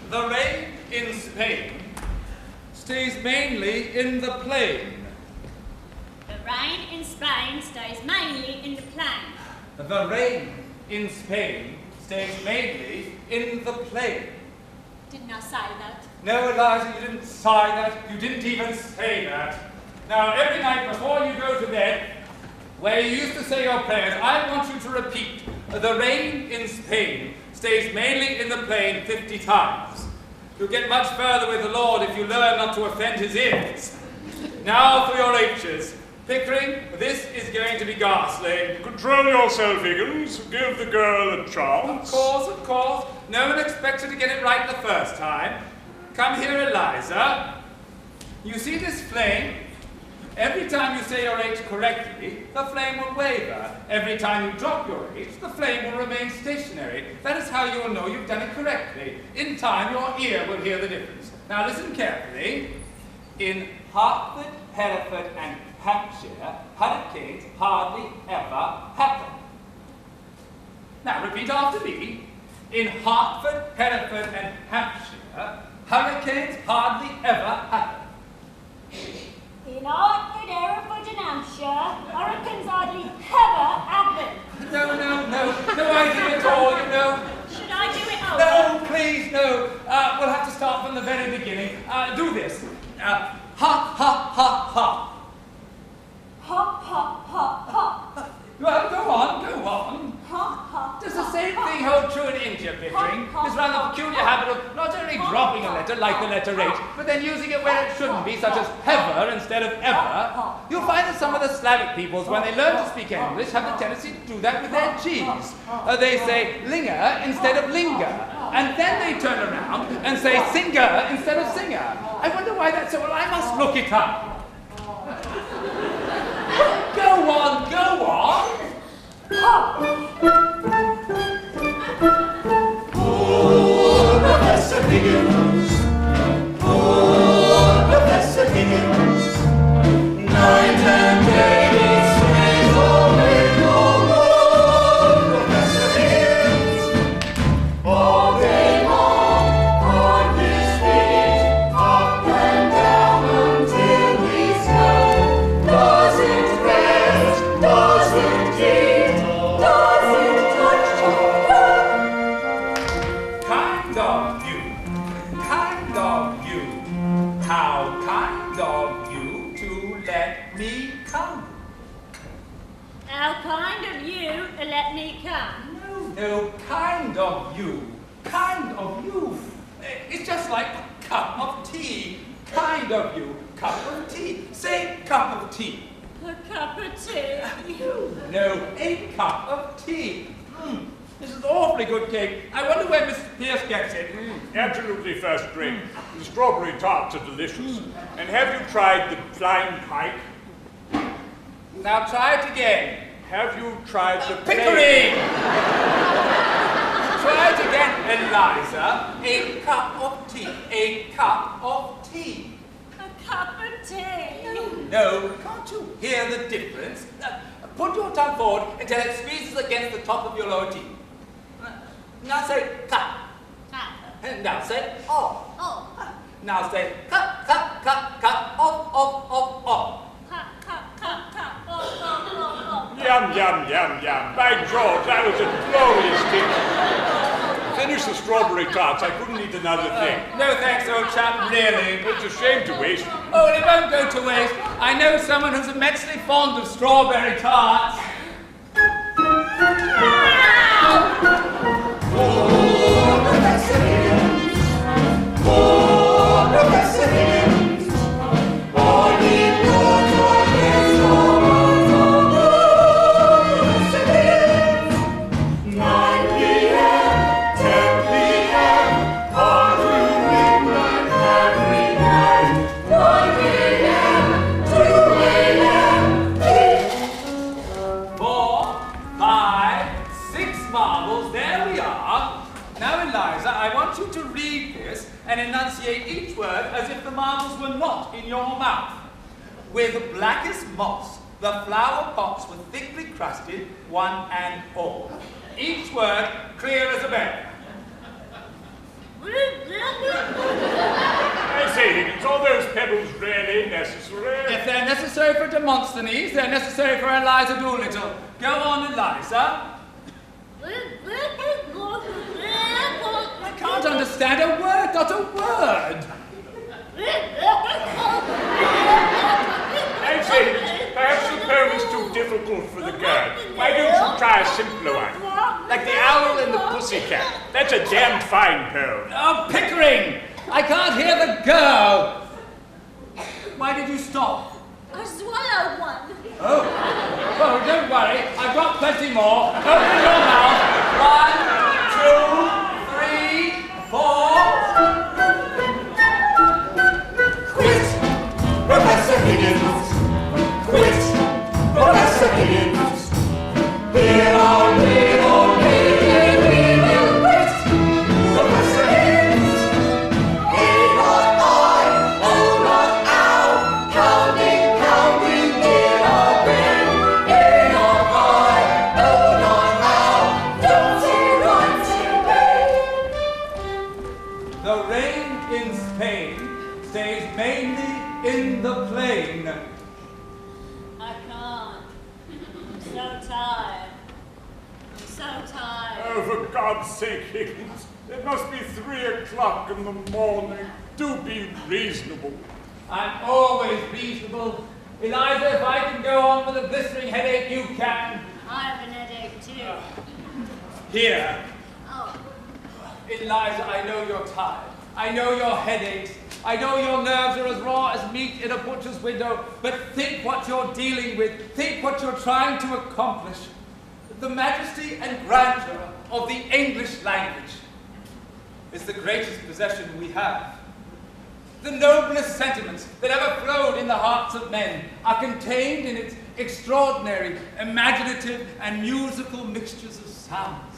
The rain in Spain stays mainly in the plain. The rain in Spain stays mainly in the plain. The rain in Spain stays mainly in the plain. Didn't I say that? No, Eliza, you didn't sigh that. You didn't even say that. Now, every night before you go to bed, where you used to say your prayers, I want you to repeat, the rain in Spain stays mainly in the plain 50 times. You'll get much further with the Lord if you learn not to offend his ears. Now for your H's. Pickering, this is going to be ghastly. Control yourself, Higgins. Give the girl a chance. Of course. No one expected to get it right the first time. Come here, Eliza. You see this flame? Every time you say your H correctly, the flame will waver. Every time you drop your H, the flame will remain stationary. That is how you will know you've done it correctly. In time, your ear will hear the difference. Now listen carefully. In Hertford, Hereford, and Hampshire, hurricanes hardly ever happen. Now repeat after me. In Hertford, Hereford, and Hampshire, hurricanes hardly ever happen. In Hertford, Hereford, and Hampshire, hurricanes hardly ever happen. No idea at all, you know. Should I do it over? No, please, no. We'll have to start from the very beginning. Do this. Ha, ha, ha, ha. Hop, hop, hop, hop. Well, go on. Hop, hop, Does the same thing hold true in India, Pickering? This rather peculiar habit of not only dropping a letter like the letter H, but then using it where it shouldn't be, such as hever instead of ever. You'll find that some of the Slavic peoples, when they learn to speak English, have the tendency to do that with their G's. They say linger instead of linger, and then they turn around and say singer instead of singer. I wonder why that's so. Well, I must look it up. Go on. Poor Professor Higgins. Poor Professor Higgins. Night and day he stays awake. Oh, Professor Higgins. All day long on his feet, up and down until he's done. Doesn't rest, doesn't eat, doesn't touch. Kind of you. How kind of you to let me come. How kind of you to let me come. No, kind of you. Kind of you. It's just like a cup of tea. Kind of you. Cup of tea. Say cup of tea. A cup of tea. No, a cup of tea. This is awfully good cake. I wonder where Mrs. Pierce gets it. Absolutely first rate. The strawberry tarts are delicious. And have you tried the flying pike? Now try it again. Have you tried the Pickering! Try it again, Eliza. A cup of tea. A cup of tea. A cup of tea. No, can't you hear the difference? Put your tongue forward until it squeezes against the top of your lower teeth. Now say cup. And now say off. Now say cup, off. Yum. By George, that was a glorious cake. Finish the strawberry tarts. I couldn't eat another thing. No thanks, old chap, really. It's a shame to waste them. Oh, it won't go to waste. I know someone who's immensely fond of strawberry tarts. Poor Professor Higgins. Poor Professor Higgins. All he could was his Professor Higgins. 9 p.m., 10 p.m., on to midnight every night. 1 a.m., 2 a.m., 4, 5, 6 marbles. There we are. Now, Eliza, I want you to read this and enunciate each word as if the marbles were not in your mouth. With blackest moss, the flower pots were thickly crusted, one and all. Each word clear as a bell. With blackest pebbles really necessary? If they're necessary for Demosthenes, they're necessary for Eliza Doolittle. Go on, Eliza. I can't understand a word, not a word. I think perhaps the poem is too difficult for the girl. Why don't you try a simpler one? Like The Owl and the Pussycat. That's a damned fine poem. Oh, Pickering! I can't hear the girl. Why did you stop? I swallowed one. Oh, don't worry. I've got plenty more. Open your mouth. 1, 2, 3, 4. Quit, Professor Higgins. Quit, Professor Higgins. Here are we will quit, Professor Higgins. Hey, not I, oh, not ow. Counting, near our brain. Hey, not I, oh, not ow. Don't say right to me. The rain in Spain stays mainly in the plain. I can't. I'm so tired. I'm so tired. Oh, for God's sake, Higgins. It must be 3 o'clock in the morning. Do be reasonable. I'm always reasonable. Eliza, if I can go on with a blistering headache, you can. I have an headache too. Here. Oh, Eliza, I know you're tired. I know your headaches. I know your nerves are as raw as meat in a butcher's window, but think what you're dealing with. Think what you're trying to accomplish. The majesty and grandeur of the English language is the greatest possession we have. The noblest sentiments that ever flowed in the hearts of men are contained in its extraordinary, imaginative, and musical mixtures of sounds.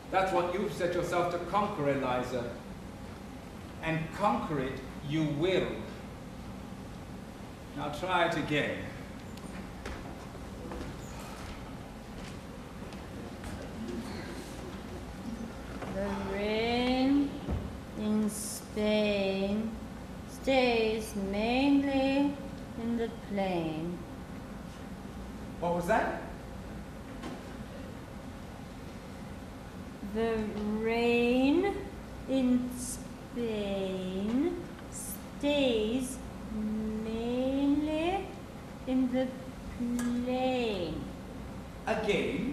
That's what you've set yourself to conquer, Eliza. And conquer it you will. Now try it again. the rain in Spain stays mainly in the plain. What was that? The rain in Spain stays mainly in the plain. Again?